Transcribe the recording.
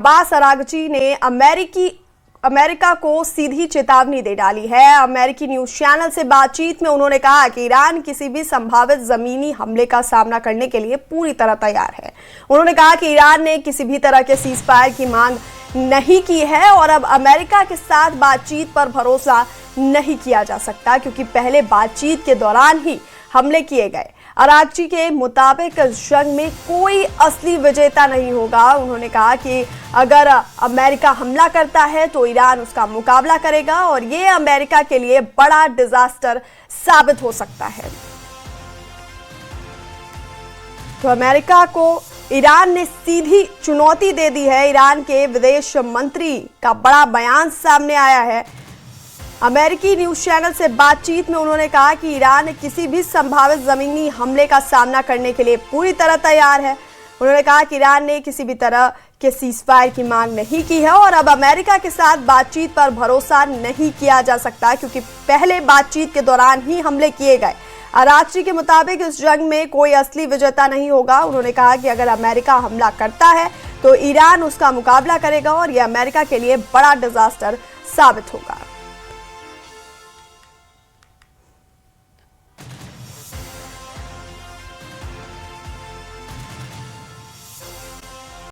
Abbas Araghchi ने America को सीधी चेतावनी दे डाली है। अमेरिकी न्यूज चैनल से बातचीत में उन्होंने कहा कि ईरान किसी भी संभावित जमीनी हमले का सामना करने के लिए पूरी तरह तैयार है। उन्होंने कहा कि ईरान ने किसी भी तरह के सीज फायर की मांग नहीं की है और अब अमेरिका के साथ बातचीत पर भरोसा नहीं किया जा सकता, क्योंकि पहले बातचीत के दौरान ही हमले किए गए। अरागची के मुताबिक इस जंग में कोई असली विजेता नहीं होगा। उन्होंने कहा कि अगर अमेरिका हमला करता है तो ईरान उसका मुकाबला करेगा और ये अमेरिका के लिए बड़ा डिजास्टर साबित हो सकता है। तो अमेरिका को ईरान ने सीधी चुनौती दे दी है। ईरान के विदेश मंत्री का बड़ा बयान सामने आया है। अमेरिकी न्यूज चैनल से बातचीत में उन्होंने कहा कि ईरान किसी भी संभावित जमीनी हमले का सामना करने के लिए पूरी तरह तैयार है। उन्होंने कहा कि ईरान ने किसी भी तरह के सीजफायर की मांग नहीं की है और अब अमेरिका के साथ बातचीत पर भरोसा नहीं किया जा सकता, क्योंकि पहले बातचीत के दौरान ही हमले किए गए। अरागची के मुताबिक इस जंग में कोई असली विजेता नहीं होगा। उन्होंने कहा कि अगर अमेरिका हमला करता है तो ईरान उसका मुकाबला करेगा और यह अमेरिका के लिए बड़ा डिजास्टर साबित होगा।